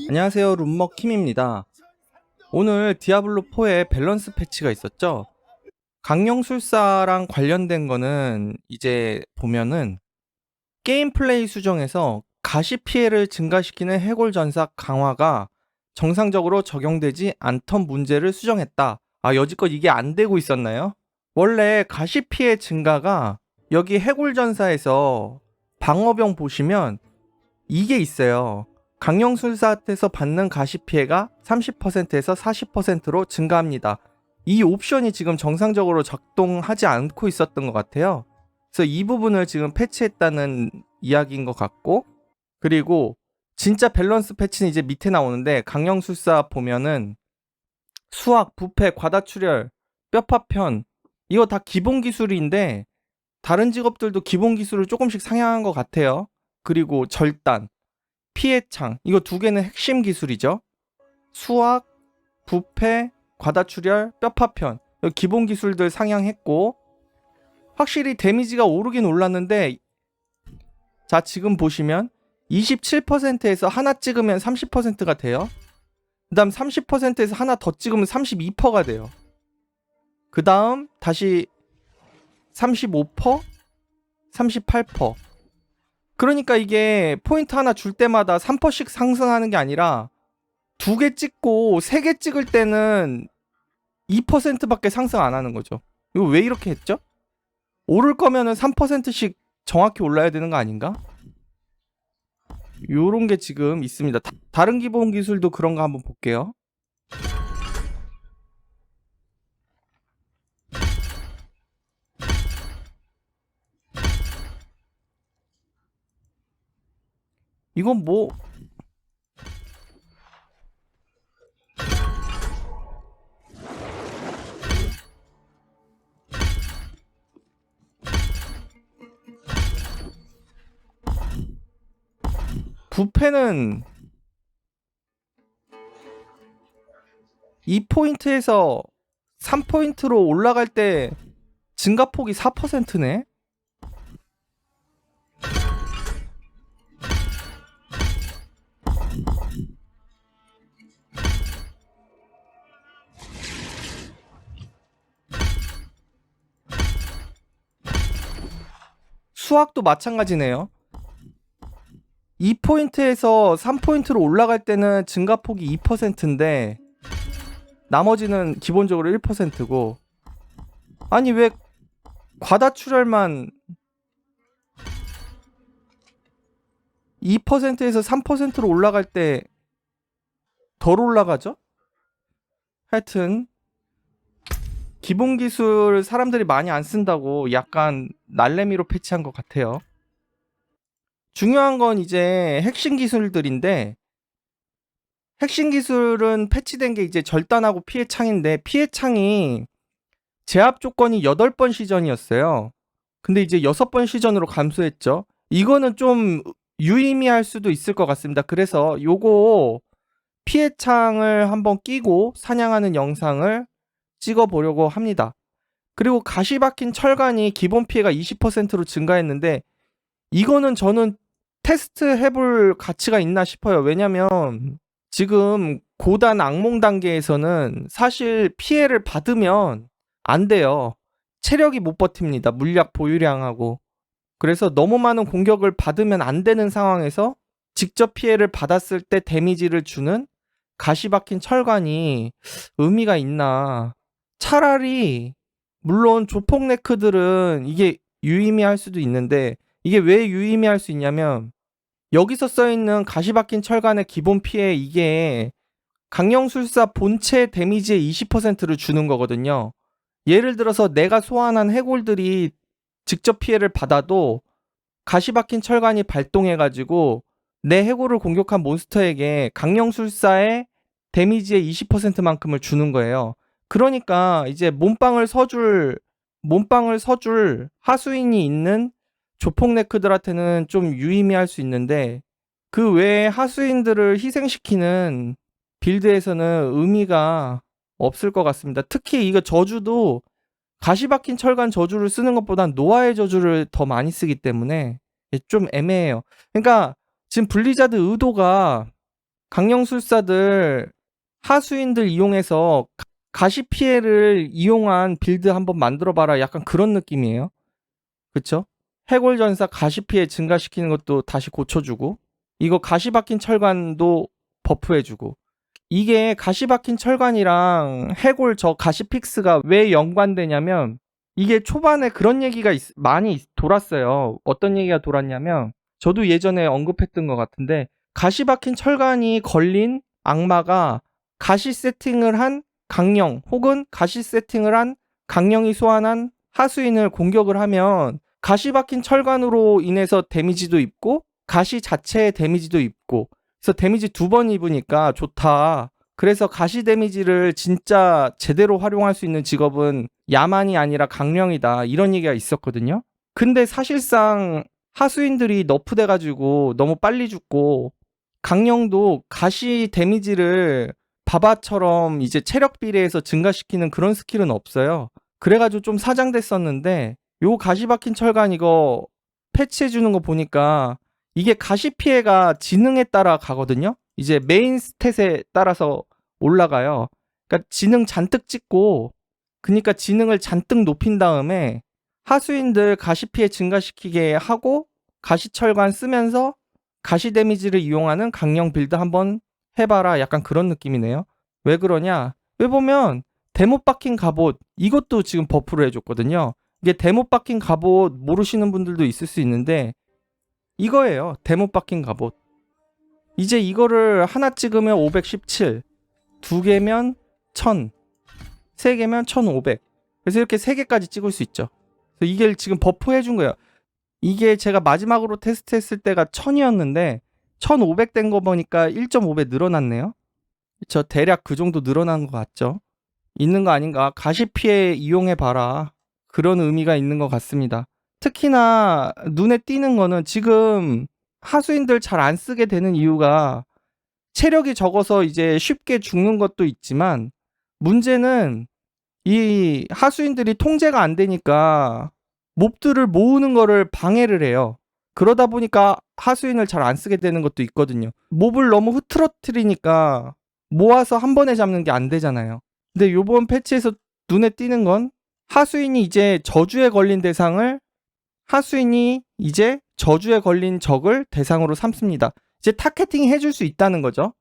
안녕하세요, 룸머킴입니다. 오늘 디아블로4에 밸런스 패치가 있었죠? 강령술사랑 관련된 거는 이제 보면은 게임 플레이 수정에서 가시 피해를 증가시키는 해골전사 강화가 정상적으로 적용되지 않던 문제를 수정했다. 여지껏 이게 안 되고 있었나요? 원래 가시 피해 증가가 여기 해골전사에서 방어병 보시면 이게 있어요. 강령술사한테서 받는 가시 피해가 30%에서 40%로 증가합니다. 이 옵션이 지금 정상적으로 작동하지 않고 있었던 것 같아요. 그래서 이 부분을 지금 패치했다는 이야기인 것 같고, 그리고 진짜 밸런스 패치는 이제 밑에 나오는데, 강령술사 보면은 수학, 부패, 과다출혈, 뼈파편, 이거 다 기본 기술인데 다른 직업들도 기본 기술을 조금씩 상향한 것 같아요. 그리고 절단, 피해창, 이거 두 개는 핵심 기술이죠. 수학, 부패, 과다출혈, 뼈파편, 기본 기술들 상향했고, 확실히 데미지가 오르긴 올랐는데, 자 지금 보시면 27%에서 하나 찍으면 30%가 돼요. 그 다음 30%에서 하나 더 찍으면 32%가 돼요. 그 다음 다시 35%, 38%. 그러니까 이게 포인트 하나 줄 때마다 3%씩 상승하는 게 아니라 2개 찍고 3개 찍을 때는 2%밖에 상승 안 하는 거죠. 이거 왜 이렇게 했죠? 오를 거면은 3%씩 정확히 올라야 되는 거 아닌가? 요런 게 지금 있습니다. 다른 기본 기술도 그런 거 한번 볼게요. 이건 뭐 부패는 2포인트에서 3포인트로 올라갈 때 증가폭이 4%네? 수학도 마찬가지네요. 2포인트에서 3포인트로 올라갈 때는 증가폭이 2%인데 나머지는 기본적으로 1%고, 아니 왜 과다출혈만 2%에서 3%로 올라갈 때 덜 올라가죠? 하여튼 기본 기술 사람들이 많이 안 쓴다고 약간 날래미로 패치한 것 같아요. 중요한 건 이제 핵심 기술들인데, 핵심 기술은 패치된 게 이제 절단하고 피해창인데, 피해창이 제압 조건이 8번 시전이었어요. 근데 이제 6번 시전으로 감소했죠. 이거는 좀 유의미할 수도 있을 것 같습니다. 그래서 요거 피해창을 한번 끼고 사냥하는 영상을 찍어보려고 합니다. 그리고 가시 박힌 철관이 기본 피해가 20%로 증가했는데, 이거는 저는 테스트 해볼 가치가 있나 싶어요. 왜냐면 지금 고단 악몽 단계에서는 사실 피해를 받으면 안 돼요. 체력이 못 버팁니다. 물약 보유량하고. 그래서 너무 많은 공격을 받으면 안 되는 상황에서 직접 피해를 받았을 때 데미지를 주는 가시 박힌 철관이 의미가 있나. 차라리 물론 조폭 네크들은 이게 유의미할 수도 있는데, 이게 왜 유의미할 수 있냐면 여기서 써있는 가시 박힌 철관의 기본 피해, 이게 강령술사 본체 데미지의 20%를 주는 거거든요. 예를 들어서 내가 소환한 해골들이 직접 피해를 받아도 가시 박힌 철관이 발동해가지고 내 해골을 공격한 몬스터에게 강령술사의 데미지의 20%만큼을 주는 거예요. 그러니까 이제 몸빵을 서줄 하수인이 있는 조폭네크들한테는 좀 유의미할 수 있는데, 그 외에 하수인들을 희생시키는 빌드에서는 의미가 없을 것 같습니다. 특히 이거 저주도 가시 박힌 철관 저주를 쓰는 것보단 노아의 저주를 더 많이 쓰기 때문에 좀 애매해요. 그러니까 지금 블리자드 의도가 강령술사들 하수인들 이용해서 가시 피해를 이용한 빌드 한번 만들어봐라, 약간 그런 느낌이에요. 그쵸? 해골전사 가시 피해 증가시키는 것도 다시 고쳐주고, 이거 가시 박힌 철관도 버프해주고. 이게 가시 박힌 철관이랑 해골 저 가시 픽스가 왜 연관되냐면, 이게 초반에 그런 얘기가 많이 돌았어요. 어떤 얘기가 돌았냐면, 저도 예전에 언급했던 것 같은데, 가시 박힌 철관이 걸린 악마가 가시 세팅을 한 강령 혹은 가시 세팅을 한 강령이 소환한 하수인을 공격을 하면 가시 박힌 철관으로 인해서 데미지도 입고 가시 자체의 데미지도 입고, 그래서 데미지 2번 입으니까 좋다. 그래서 가시 데미지를 진짜 제대로 활용할 수 있는 직업은 야만이 아니라 강령이다, 이런 얘기가 있었거든요. 근데 사실상 하수인들이 너프돼가지고 너무 빨리 죽고, 강령도 가시 데미지를 바바처럼 이제 체력 비례해서 증가시키는 그런 스킬은 없어요. 그래가지고 좀 사장됐었는데, 요 가시 박힌 철관 이거 패치해주는 거 보니까 이게 가시 피해가 지능에 따라 가거든요. 이제 메인 스탯에 따라서 올라가요. 그러니까 지능 잔뜩 찍고, 그러니까 지능을 잔뜩 높인 다음에 하수인들 가시 피해 증가시키게 하고 가시 철관 쓰면서 가시 데미지를 이용하는 강령 빌드 한번 해봐라, 약간 그런 느낌이네요. 왜 그러냐? 왜 보면 데못 박힌 갑옷 이것도 지금 버프를 해줬거든요. 이게 데못 박힌 갑옷 모르시는 분들도 있을 수 있는데, 이거예요. 데못 박힌 갑옷. 이제 이거를 하나 찍으면 517, 2개면 1000, 3개면 1500. 그래서 이렇게 3개까지 찍을 수 있죠. 그래서 이게 지금 버프 해준 거예요. 이게 제가 마지막으로 테스트했을 때가 1000이었는데 1500 된 거 보니까 1.5배 늘어났네요. 저 대략 그 정도 늘어난 것 같죠? 있는 거 아닌가? 가시 피해 이용해봐라, 그런 의미가 있는 것 같습니다. 특히나 눈에 띄는 거는 지금 하수인들 잘 안 쓰게 되는 이유가 체력이 적어서 이제 쉽게 죽는 것도 있지만, 문제는 이 하수인들이 통제가 안 되니까 몹들을 모으는 거를 방해를 해요. 그러다 보니까 하수인을 잘 안 쓰게 되는 것도 있거든요. 몹을 너무 흐트러뜨리니까 모아서 한 번에 잡는 게 안 되잖아요. 근데 요번 패치에서 눈에 띄는 건 하수인이 이제 저주에 걸린 적을 대상으로 삼습니다. 이제 타겟팅 해줄 수 있다는 거죠.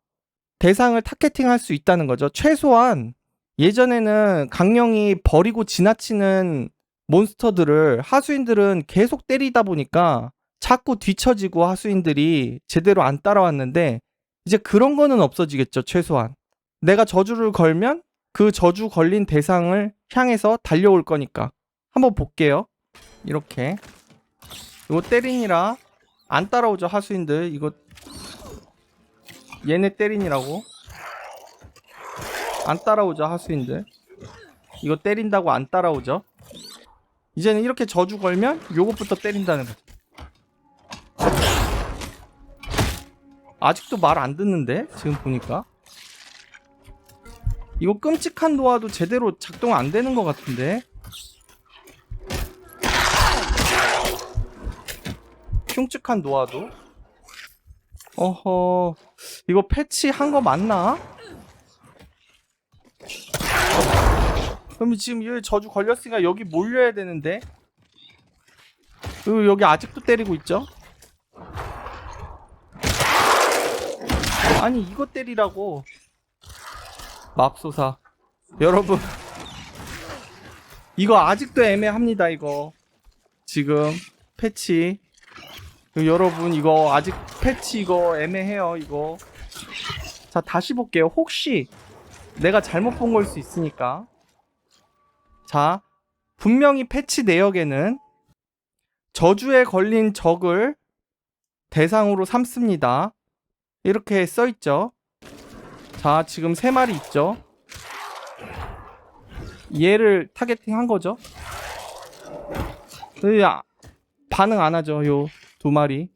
대상을 타겟팅할 수 있다는 거죠. 최소한 예전에는 강령이 버리고 지나치는 몬스터들을 하수인들은 계속 때리다 보니까 자꾸 뒤처지고 하수인들이 제대로 안 따라왔는데, 이제 그런 거는 없어지겠죠. 최소한 내가 저주를 걸면 그 저주 걸린 대상을 향해서 달려올 거니까. 한번 볼게요. 이렇게 이거 때리니라 안 따라오죠. 하수인들 이거 얘네 때리니라고 안 따라오죠. 하수인들 이거 때린다고 안 따라오죠. 이제는 이렇게 저주 걸면 요것부터 때린다는 거죠. 아직도 말 안 듣는데 지금 보니까 이거 끔찍한 도화도 제대로 작동 안 되는 것 같은데. 흉측한 노화도. 어허, 이거 패치한 거 맞나? 그럼 지금 여기 저주 걸렸으니까 여기 몰려야 되는데. 그리고 여기 아직도 때리고 있죠? 아니 이거 때리라고. 맙소사. 여러분 이거 아직도 애매합니다. 이거 지금 패치 여러분 이거 아직 패치 이거 애매해요. 이거 자 다시 볼게요. 혹시 내가 잘못 본 걸 수 있으니까. 자 분명히 패치 내역에는 저주에 걸린 적을 대상으로 삼습니다, 이렇게 써있죠. 자 지금 3마리 있죠. 얘를 타겟팅 한 거죠. 반응 안 하죠. 요 2마리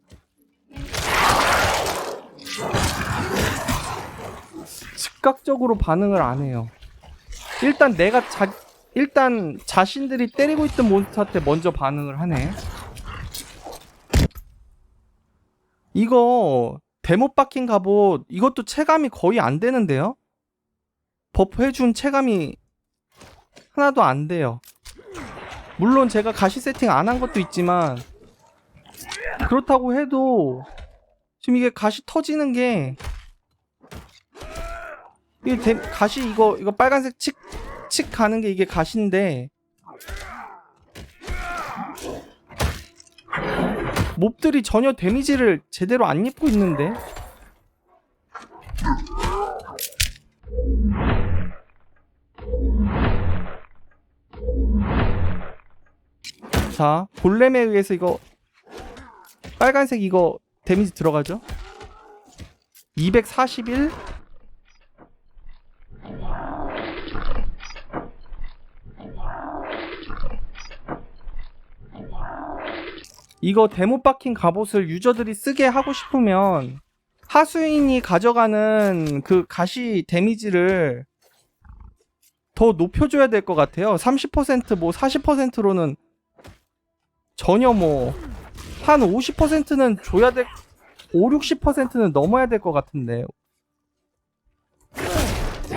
즉각적으로 반응을 안 해요. 일단 자신들이 때리고 있던 몬스터한테 먼저 반응을 하네. 이거 데모 박힌 갑옷 이것도 체감이 거의 안 되는데요? 버프 해준 체감이 하나도 안 돼요. 물론 제가 가시 세팅 안 한 것도 있지만 그렇다고 해도 지금 이게 가시 터지는 게 이게 가시 이거 빨간색 칙 가는 게 이게 가시인데 몹들이 전혀 데미지를 제대로 안 입고 있는데. 자, 골렘에 의해서 이거 빨간색 이거 데미지 들어가죠? 241? 이거 데모 박힌 갑옷을 유저들이 쓰게 하고 싶으면 하수인이 가져가는 그 가시 데미지를 더 높여줘야 될 것 같아요. 30% 뭐 40%로는 전혀 뭐 한 50%는 줘야 될 5, 60%는 넘어야 될 것 같은데.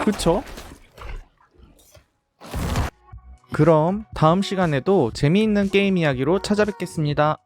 그쵸? 그럼 다음 시간에도 재미있는 게임 이야기로 찾아뵙겠습니다.